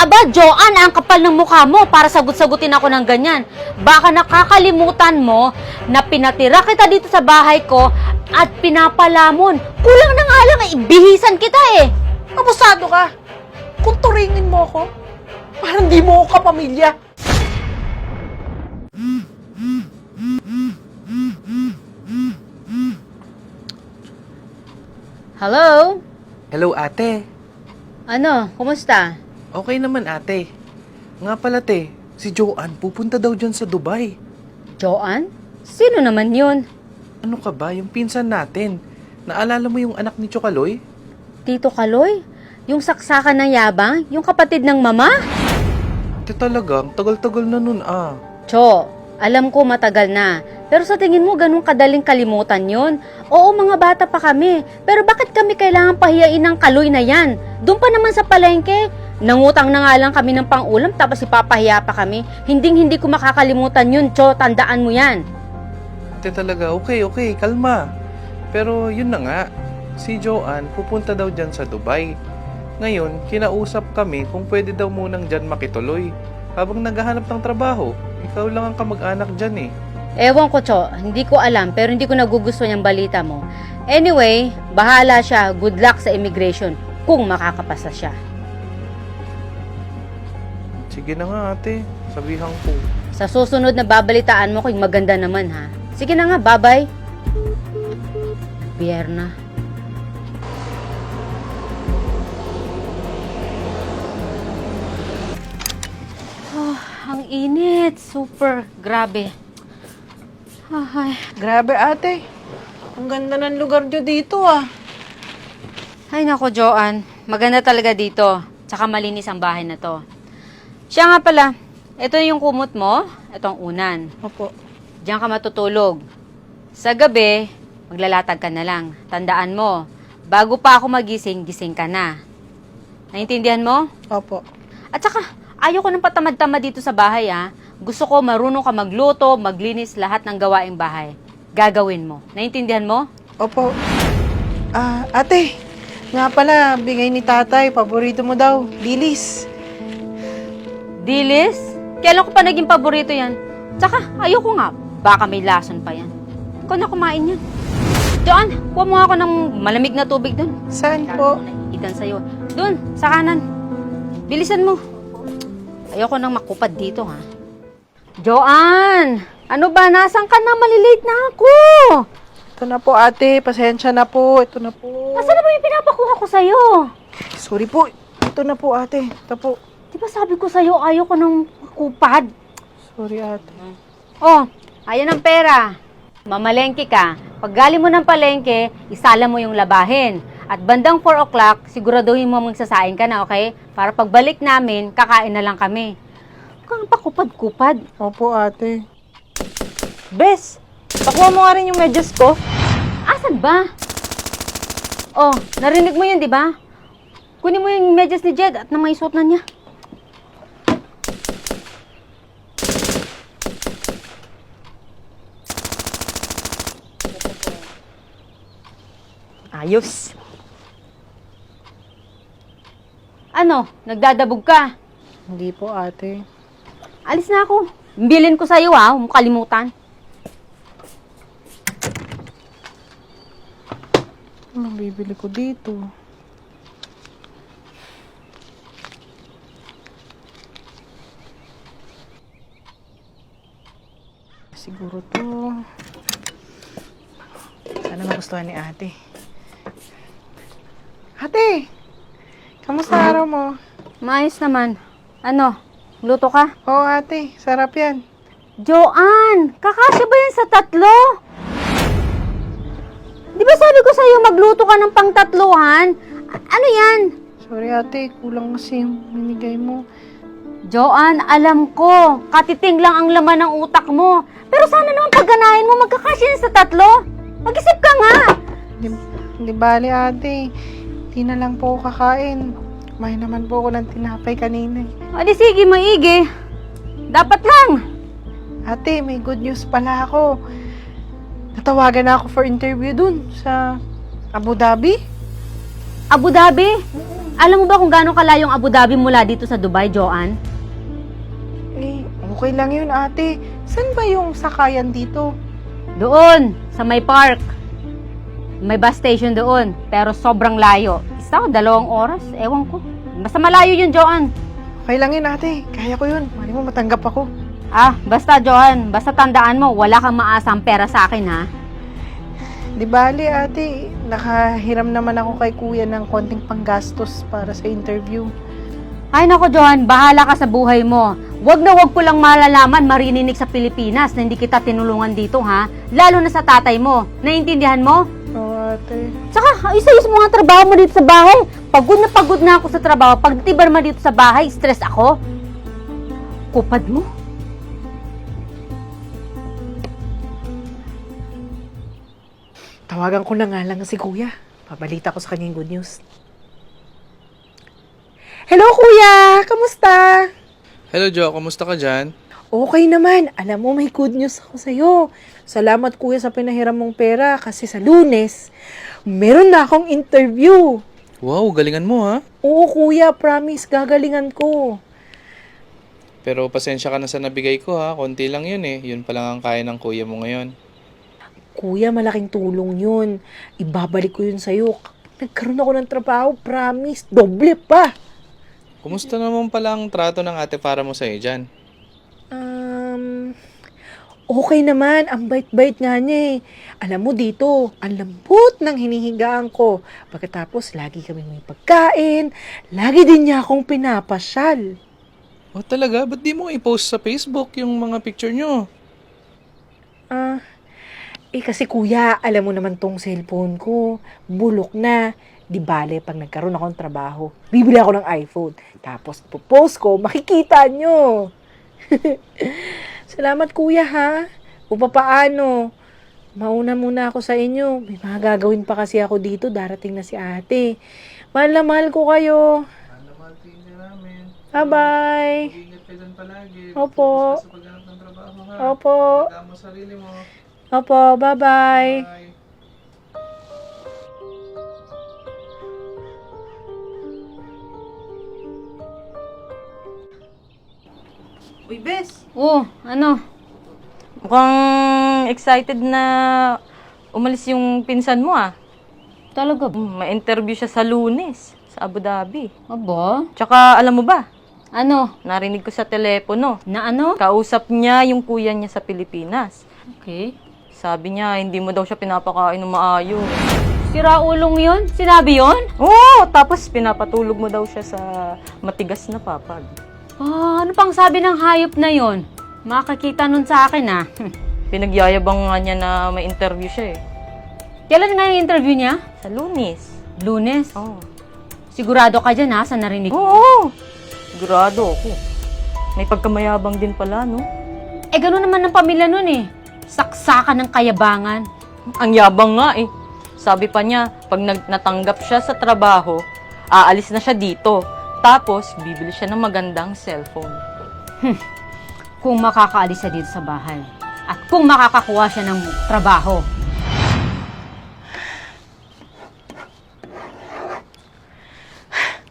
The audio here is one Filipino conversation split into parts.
Aba, Joanne, ang kapal ng mukha mo para sagot-sagutin ako ng ganyan. Baka nakakalimutan mo na pinatira kita dito sa bahay ko at pinapalamon. Kulang na nga lang, ibihisan kita eh. Abusado ka. Kung turingin mo ako, parang di mo ako kapamilya. Hello? Hello ate. Ano, kumusta? Okay naman ate. Nga pala te, si Joanne pupunta daw dyan sa Dubai. Joanne? Sino naman yun? Ano ka ba, yung pinsan natin? Naalala mo yung anak ni Chokaloy? Tito Kaloy? Yung saksakan ng yabang? Yung kapatid ng mama? Ate talaga, ang tagal-tagal na nun ah. Cho, alam ko matagal na. Pero sa tingin mo ganun kadaling kalimutan yun? Oo, mga bata pa kami. Pero bakit kami kailangan pahiyain ng Kaloy na yan? Doon pa naman sa palengke. Nangutang na nga lang kami ng pang-ulam tapos ipapahiya pa kami. Hindi ko makakalimutan yun, Cho. Tandaan mo yan. Ate talaga, okay, kalma. Pero yun na nga, si Joanne pupunta daw dyan sa Dubai. Ngayon, kinausap kami kung pwede daw munang dyan makituloy. Habang naghahanap ng trabaho, ikaw lang ang kamag-anak dyan eh. Ewan ko, Cho. Hindi ko alam pero hindi ko nagugustuhan yung balita mo. Anyway, bahala siya. Good luck sa immigration kung makakapasa siya. Sige na nga ate, sabihan ko. Sa susunod na babalitaan mo kung maganda naman ha. Sige na nga, bye-bye. Biyerna. Oh, ang init. Super. Grabe. Ay, Grabe ate. Ang ganda ng lugar nyo dito ah. ay nako, Joanne. Maganda talaga dito. Tsaka malinis ang bahay na to. Siya nga pala, ito yung kumot mo, itong unan. Opo. Diyan ka matutulog. Sa gabi, maglalatag ka na lang. Tandaan mo, bago pa ako magising, gising ka na. Naintindihan mo? Opo. At saka, ayoko ng patamad-tamad dito sa bahay ha. Gusto ko marunong ka magluto, maglinis, lahat ng gawaing bahay. Gagawin mo. Naintindihan mo? Opo. Ate. Nga pala, bigay ni tatay. Paborito mo daw. Dilis. Dilis? Kailan ko pa naging paborito yan? Tsaka, ayoko nga. Baka may lason pa yan. Ikaw na kumain yan. Joanne, kuha mo ako ng malamig na tubig dun. Saan po? Ikan sa'yo. Dun, sa kanan. Bilisan mo. Ayoko nang makupad dito, ha? Joanne! Ano ba? Nasaan ka na? Malilate na ako! Ito na po ate. Pasensya na po. Ito na po. Nasaan na ba yung pinapakuha ko sa'yo? Sorry po. Ito na po ate. Ito po. Di ba sabi ko sa'yo, ayoko nang makupad? Sorry ate. Oh, ayan ang pera. Mamalengke ka. Pag galing mo ng palengke, isala mo yung labahin. At bandang 4 o'clock, siguraduhin mo magsasaing ka na, okay? Para pagbalik namin, kakain na lang kami. Huwag kang pakupad-kupad. Opo ate. Bes, pakuha mo nga rin yung medyas ko. Asan ba? Oh, narinig mo yun, di ba? Kunin mo yung medyas ni Jed at na may suot na niya. Ayos. Ano, nagdadabog ka? Hindi po ate. Alis na ako. Bilin ko sa'yo ha, huwag mo kalimutan. Anong bibili ko dito? Siguro to. Sana magustuhan ni ate. Ate! Kamusta araw mo? Maayos naman. Ano, luto ka? Oo ate, sarap yan. Joanne, kakasya ba yan sa 3? Di ba sabi ko sa'yo magluto ka ng pang-3? Ano yan? Sorry ate, kulang kasi yung binigay mo. Joanne, alam ko, katiting lang ang laman ng utak mo. Pero sana naman pagganahin mo, magkakasya yan sa 3. Mag-isip ka nga. Hindi bali ate. Hindi na lang po ako kakain. Kumain naman po ako ng tinapay kanina. O di sige, maigi. Dapat lang. Ate, may good news pala ako. Natawagan na ako for interview dun sa Abu Dhabi. Abu Dhabi? Alam mo ba kung gaano kalayong Abu Dhabi mula dito sa Dubai, Joanne? Eh, okay lang yun, ate. Saan ba yung sakayan dito? Doon, sa may park. May bus station doon, pero sobrang layo. Isa o 2 oras, ewan ko. Basta malayo yun, Joanne. Okay lang yun, ate. Kaya ko yun. Mali mo matanggap ako. Basta, Joanne, basta tandaan mo, wala kang maasang pera sa akin, ha? Di bali, ate. Nakahiram naman ako kay kuya ng konting panggastos para sa interview. Ay nako, Joanne, bahala ka sa buhay mo. Wag na wag ko lang malalaman, marininig sa Pilipinas na hindi kita tinulungan dito, ha? Lalo na sa tatay mo. Naiintindihan mo? Oo, ate. Saka, isa-is mo nga trabaho mo dito sa bahay. Pagod na ako sa trabaho. Pagtibar mo dito sa bahay, stress ako. Kupad mo. Tawagan ko na nga lang si kuya. Pabalita ko sa kanya yung good news. Hello, kuya! Kamusta? Hello, Jo. Kamusta ka dyan? Okay naman. Alam mo, may good news ako sa'yo. Salamat, kuya, sa pinahiram mong pera kasi sa Lunes, meron na akong interview. Wow, galingan mo ha. Oo, kuya. Promise, gagalingan ko. Pero pasensya ka na sa nabigay ko ha. Konti lang yun eh. Yun pa lang ang kaya ng kuya mo ngayon. Kuya, malaking tulong yun. Ibabalik ko yun sa'yo. Kapag nagkaroon ako ng trabaho, promise, doble pa. Kumusta naman pala ang trato ng ate para mo sa'yo dyan? Okay naman. Ang bait-bait nga niya eh. Alam mo dito, ang lambot ng hinihigaan ko. Pagkatapos, lagi kami may pagkain. Lagi din niya akong pinapasyal. Oh talaga? Ba't di mo i-post sa Facebook yung mga picture nyo? Kasi kuya, alam mo naman tong cellphone ko. Bulok na. Di bale, pag nagkaroon ako ng trabaho, bibili ako ng iPhone. Tapos, ipopost ko, makikita nyo. Salamat kuya ha. O papaano? Mauna muna ako sa inyo. May mga gagawin pa kasi ako dito. Darating na si ate. Mahal na mahal ko kayo. Mahal namin. Bye-bye. Ingat ka dyan palagi. Opo. Sa pagganap ng trabaho ha. Opo. Pagkaan mo sarili mo. Opo. Bye-bye. Bye. Uy, Bes! Oh, ano? Mukhang excited na umalis yung pinsan mo ah. Talaga ba? Ma-interview siya sa Lunes, sa Abu Dhabi. Aba? Tsaka alam mo ba, Ano? narinig ko sa telepono, Na ano? kausap niya yung kuya niya sa Pilipinas. Okay. Sabi niya, hindi mo daw siya pinapakain ng maayos. Sira ulong yun? Sinabi yun? Oo, tapos pinapatulog mo daw siya sa matigas na papag. Ano pang sabi ng hayop na yon? Makakita nun sa akin, ah. Pinagyayabang nga niya na may interview siya eh. Kailan nga yung interview niya? Sa Lunes. Lunes. Oo. Sigurado ka dyan, ha, sa narinig ko. Oo! Sigurado ako. May pagkamayabang din pala, no? Gano'n naman ng pamilya nun, eh. Saksakan ng kayabangan. Ang yabang nga eh. Sabi pa niya, pag natanggap siya sa trabaho, aalis na siya dito. Tapos, bibili siya ng magandang cellphone. Kung makakaalis siya dito sa bahay. At kung makakakuha siya ng trabaho.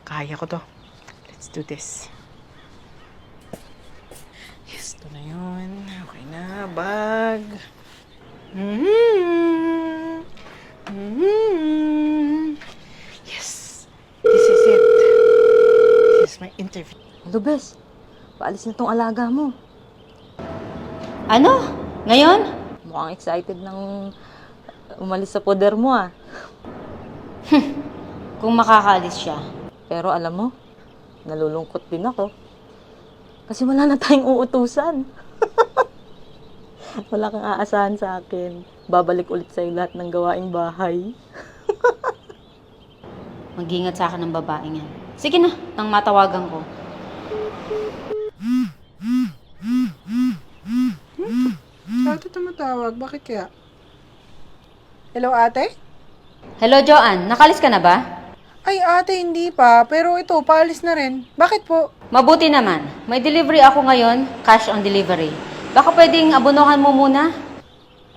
Kaya ko to. Let's do this. Yes, ito na yun. Okay na, bag. Yes, this is it. This is my interview. Hello, Bes. Paalis na tong alaga mo. Ano? Ngayon? Mukhang excited nang umalis sa poder mo ah. Kung makakaalis siya. Pero alam mo, nalulungkot din ako. Kasi wala na tayong uutusan. Wala kang aasahan sa akin. Babalik ulit sa'yo lahat ng gawaing bahay. Mag-ingat sa akin ng babaeng yan. Sige na, nang matawagan ko. Ate tumatawag. Bakit kaya? Hello, ate? Hello, Joanne. Nakalis ka na ba? Ay, ate, hindi pa. Pero ito, paalis na rin. Bakit po? Mabuti naman. May delivery ako ngayon, cash on delivery. Baka pwedeng abunuhan mo muna?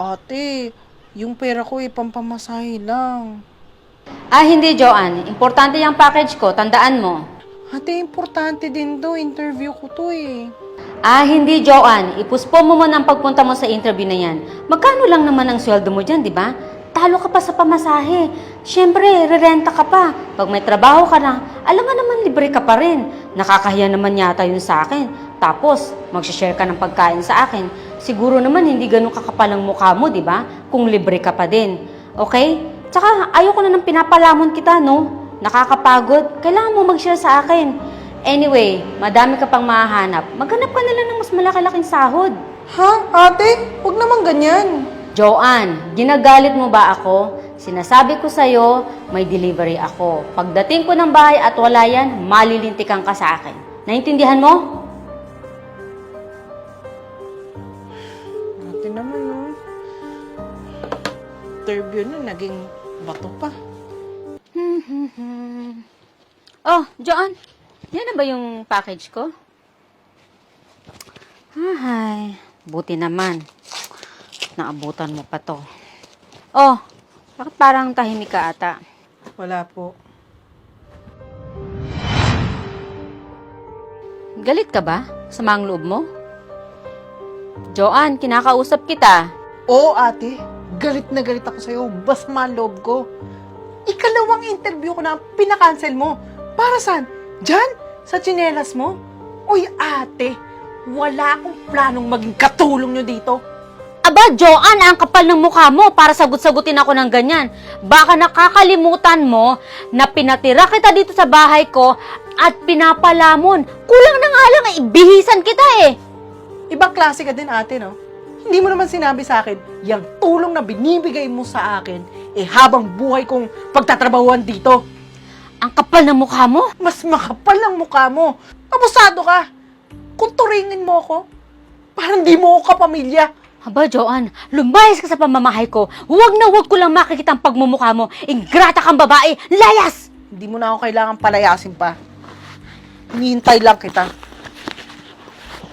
Ate, yung pera ko pampamasahe lang. Hindi, Joanne. Importante yung package ko. Tandaan mo. Ate, importante din to. Interview ko to eh. Hindi, Joanne. Ipuspo mo muna ang pagpunta mo sa interview na yan. Magkano lang naman ang sweldo mo dyan, di ba? Talo ka pa sa pamasahe. Siyempre, rerenta ka pa. Pag may trabaho ka na, alam nga naman libre ka pa rin. Nakakahiya naman yata yun sa akin. Tapos, mag-share ka ng pagkain sa akin. Siguro naman hindi ganun kakapal ang mukha mo, di ba? Kung libre ka pa din. Okay? Tsaka, ayoko na ng pinapalamon kita, no? Nakakapagod. Kailangan mo mag-share sa akin. Anyway, madami ka pang mahahanap. Maghanap ka na lang ng mas malaki-laking sahod. Ha? Ate? Huwag naman ganyan. Joanne, ginagalit mo ba ako? Sinasabi ko sa'yo, may delivery ako. Pagdating ko ng bahay at wala yan, malilintikan ka sa akin. Naintindihan mo? Ate naman, no? Interview na, naging bato pa. Oh, Joanne, yan na ba yung package ko? Ay, buti naman. Naabutan mo pa to. Oh, bakit parang tahimik ka ata? Wala po. Galit ka ba? Sama ang loob mo? Joanne, kinakausap kita. Oo, ate. Galit na galit ako sa'yo. Basma ang loob ko. Ikalawang interview ko na pinakancel mo. Para saan? Diyan? Sa tsinelas mo? Uy, ate. Wala akong planong maging katulong nyo dito. Aba, Joanne, ang kapal ng mukha mo para sagot-sagutin ako ng ganyan. Baka nakakalimutan mo na pinatira kita dito sa bahay ko at pinapalamon. Kulang na nga lang, ibihisan kita eh. Ibang klase ka din, ate, no? Hindi mo naman sinabi sa akin, yung tulong na binibigay mo sa akin, habang buhay kong pagtatrabahuan dito. Ang kapal ng mukha mo. Mas makapal ang mukha mo. Abusado ka. Kung turingin mo ako, parang di mo ako kapamilya. Aba, Joanne, lumayas ka sa pamamahay ko. Huwag na huwag ko lang makikita ang pagmumukha mo. Ingrata kang babae. Layas! Hindi mo na ako kailangan palayasin pa. Hinihintay lang kita.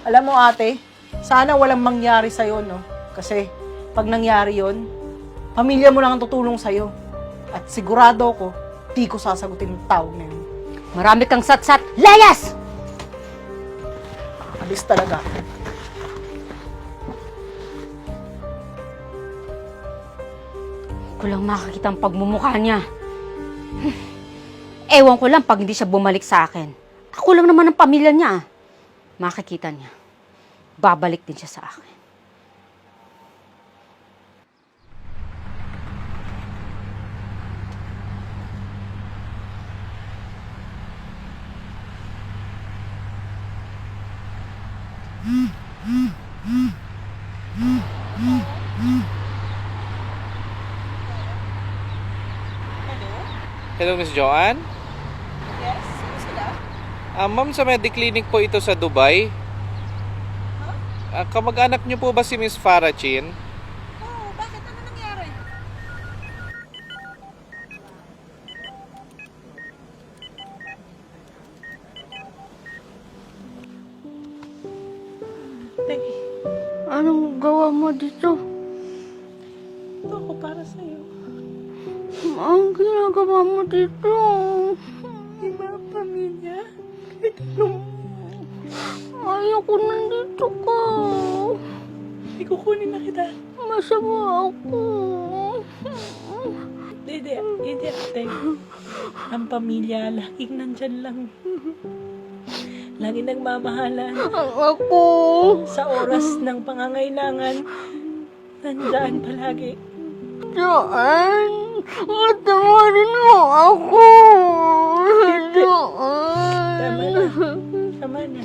Alam mo, ate, sana walang mangyari sa'yo, no? Kasi, pag nangyari yon, pamilya mo lang ang tutulong sa'yo. At sigurado ko, di ko sasagutin ng tawag na yun. Marami kang satsat. Layas! Alis talaga. Ko lang makakita ang pagmumukha niya. Ewan ko lang pag hindi siya bumalik sa akin. Ako lang naman ang pamilya niya. Makikita niya. Babalik din siya sa akin. Hello, Miss Joanne? Yes, sila? Ma'am, sa Mediclinic po ito sa Dubai. Kamag-anak niyo po ba si Miss Farah Chin? Oo, bakit? Ano nangyari? Anong gawa mo dito? Ito ako para sa'yo. Ang ginagawa mo dito? Iba ang pamilya. Ayoko nandito ka. Ikukunin na kita. Masama ako. Hindi, ate. Ang pamilya, laging nandyan lang. Laging nagmamahalan. Ang ako. Sa oras ng pangangailangan, nandyan palagi. Joanne, matawarin mo ako. Joanne. Tama na. Tama na.